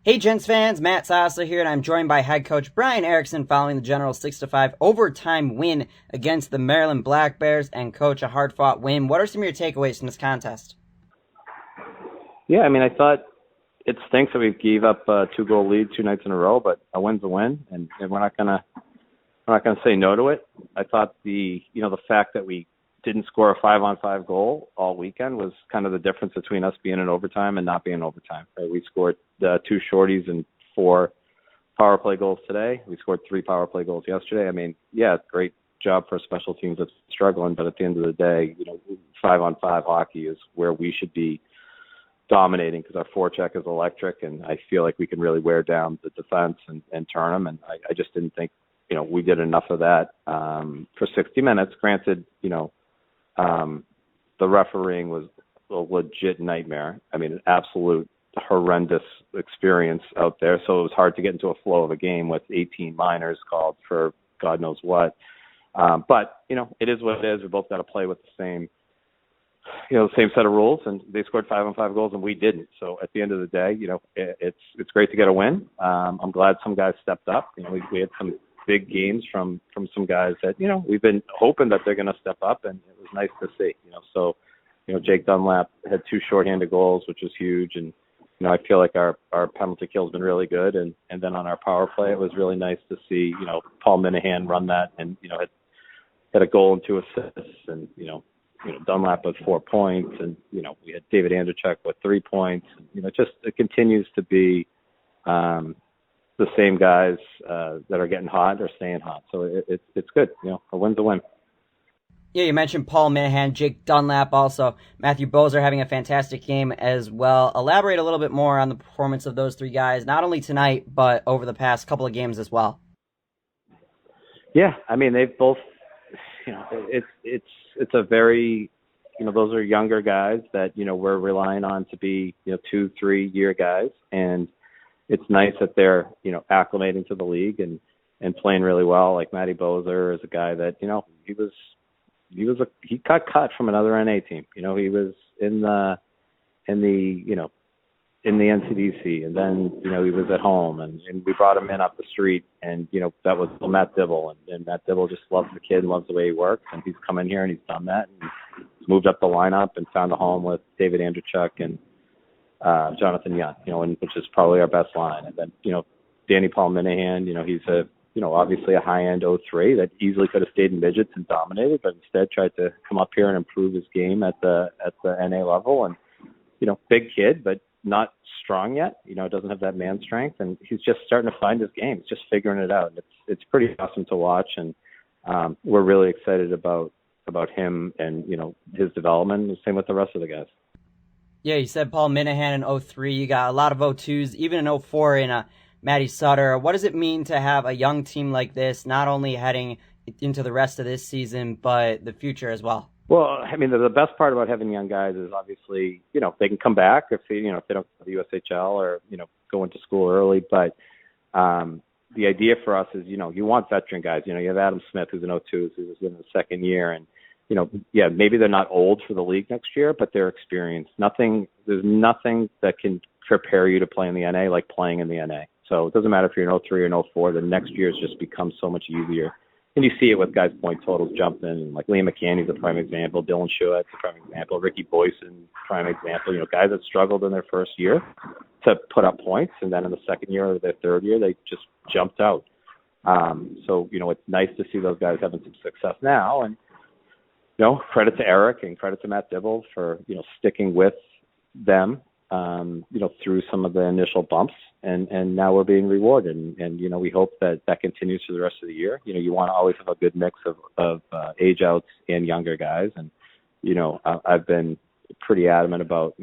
Hey, Gents fans, Matt Sasser here, and I'm joined by head coach Bryan Erikson following the Generals 6-5 overtime win against the Maryland Black Bears. And coach, a hard-fought win. What are some of your takeaways from this contest? Yeah, I mean, I thought it stinks that we gave up a 2-goal lead 2 nights in a row, but a win's a win, and we're not gonna say no to it. I thought the fact that we didn't score a 5-on-5 goal all weekend was kind of the difference between us being in overtime and not being in overtime. Right? We scored 2 shorties and 4 power play goals today. We scored 3 power play goals yesterday. I mean, yeah, great job for special teams that's struggling, but at the end of the day, 5-on-5 hockey is where we should be dominating because our forecheck is electric, and I feel like we can really wear down the defense and turn them. And I just didn't think, we did enough of that for 60 minutes. Granted, the refereeing was a legit nightmare. I mean, an absolute horrendous experience out there. So it was hard to get into a flow of a game with 18 minors called for God knows what. But it is what it is. We both got to play with the same set of rules, and they scored 5-on-5 goals and we didn't. So at the end of the day, it's great to get a win. I'm glad some guys stepped up. We had some big games from some guys that, we've been hoping that they're going to step up, and it was nice to see, so, Jake Dunlap had 2 shorthanded goals, which was huge. And, I feel like our penalty kill has been really good. And then on our power play, it was really nice to see, Paul Minahan run that and, had a goal and 2 assists, and, Dunlap with 4 points, and we had David Andrzejczyk with 3 points. Just it continues to be the same guys that are getting hot are staying hot. So it's good. A win's a win. Yeah, you mentioned Paul Minahan, Jake Dunlap also. Matthew Bozer having a fantastic game as well. Elaborate a little bit more on the performance of those 3 guys, not only tonight, but over the past couple of games as well. Yeah, I mean, they've both, it's a very, those are younger guys that, we're relying on to be, 2-3 year guys. And it's nice that they're, acclimating to the league and playing really well. Like Matty Bozer is a guy that, he got cut from another NA team. He was in the NCDC, and then, he was at home, and we brought him in off the street, and, that was Matt Dibble, and Matt Dibble just loves the kid and loves the way he works, and he's come in here and he's done that, and he's moved up the lineup and found a home with David Andrzejczyk and Jonathan Young, which is probably our best line. And then, Danny Paul Minahan, he's obviously a high-end 03 that easily could have stayed in midgets and dominated, but instead tried to come up here and improve his game at the NA level. And, big kid, but not strong yet. Doesn't have that man strength, and he's just starting to find his game. He's just figuring it out. It's pretty awesome to watch, and we're really excited about him and, his development. Same with the rest of the guys. Yeah, you said Paul Minahan in 03. You got a lot of 02s, even in 04 in Matty Sutter. What does it mean to have a young team like this, not only heading into the rest of this season, but the future as well? Well, I mean, the best part about having young guys is obviously, they can come back if they don't go to the USHL or, go into school early. But the idea for us is, you want veteran guys. You have Adam Smith, who's an 02, who's in the second year. And, maybe they're not old for the league next year, but they're experienced. There's nothing that can prepare you to play in the NA like playing in the NA. So it doesn't matter if you're in 03 or 04, the next year has just become so much easier. And you see it with guys' point totals jumping, and like Liam McCanny's a prime example, Dylan Schuett's a prime example, Ricky Boyson, prime example. Guys that struggled in their first year to put up points, and then in the second year or their third year, they just jumped out. So, it's nice to see those guys having some success now. And, credit to Eric and credit to Matt Dibble for, sticking with them, through some of the initial bumps, and now we're being rewarded. And we hope that continues for the rest of the year. You want to always have a good mix of age outs and younger guys. And, I've been pretty adamant about,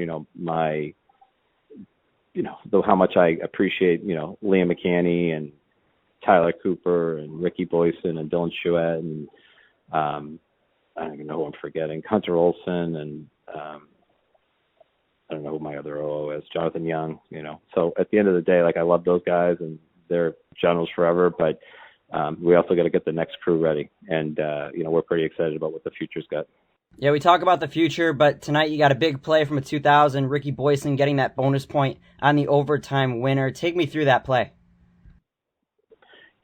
how much I appreciate, Liam McCanny and Tyler Cooper and Ricky Boyson and Dylan Schuett and, I don't even know who I'm forgetting, Hunter Olson, and I don't know who my other OO is, Jonathan Young, So at the end of the day, I love those guys, and they're Generals forever, but we also got to get the next crew ready. And, we're pretty excited about what the future's got. Yeah, we talk about the future, but tonight you got a big play from a 2000, Ricky Boyson getting that bonus point on the overtime winner. Take me through that play.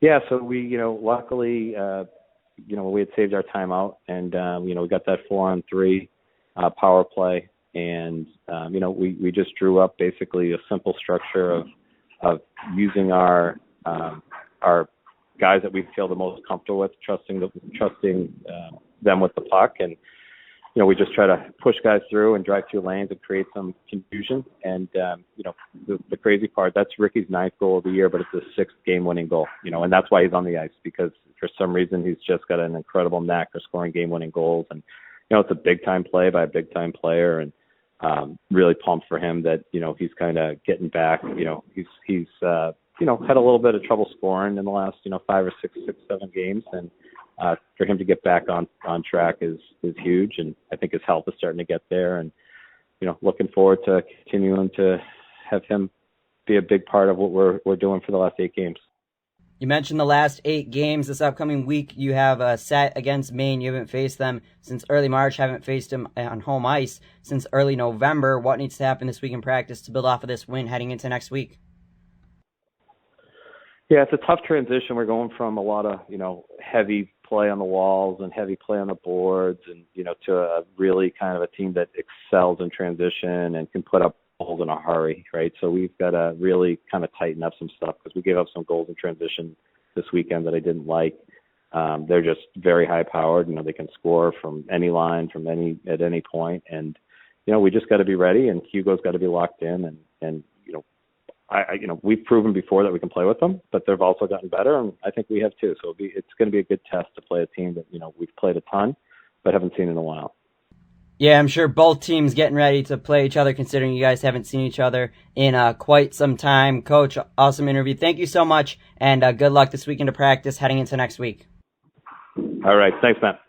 Yeah, so we, luckily, we had saved our timeout, and we got that 4-on-3 power play, and we just drew up basically a simple structure of using our guys that we feel the most comfortable with, trusting them with the puck, and we just try to push guys through and drive through lanes and create some confusion. And, the crazy part, that's Ricky's 9th goal of the year, but it's his 6th game-winning goal, and that's why he's on the ice, because for some reason he's just got an incredible knack for scoring game-winning goals. And, it's a big-time play by a big-time player, and really pumped for him that, he's kind of getting back. He's had a little bit of trouble scoring in the last, 5 or 6, 7 games, and for him to get back on track is huge, and I think his health is starting to get there, and looking forward to continuing to have him be a big part of what we're doing for the last 8 games. You mentioned the last 8 games. This upcoming week, you have a set against Maine. You haven't faced them since early March, haven't faced them on home ice since early November. What needs to happen this week in practice to build off of this win heading into next week? Yeah, it's a tough transition. We're going from a lot of, heavy play on the walls and heavy play on the boards, and, to a really kind of a team that excels in transition and can put up goals in a hurry, right? So we've got to really kind of tighten up some stuff, because we gave up some goals in transition this weekend that I didn't like. They're just very high powered. They can score from any line, at any point. And, we just got to be ready, and Hugo's got to be locked in, and we've proven before that we can play with them, but they've also gotten better, and I think we have too. So it's going to be a good test to play a team that, we've played a ton, but haven't seen in a while. Yeah, I'm sure both teams getting ready to play each other, considering you guys haven't seen each other in quite some time. Coach, awesome interview. Thank you so much, and good luck this weekend to practice heading into next week. All right. Thanks, Matt.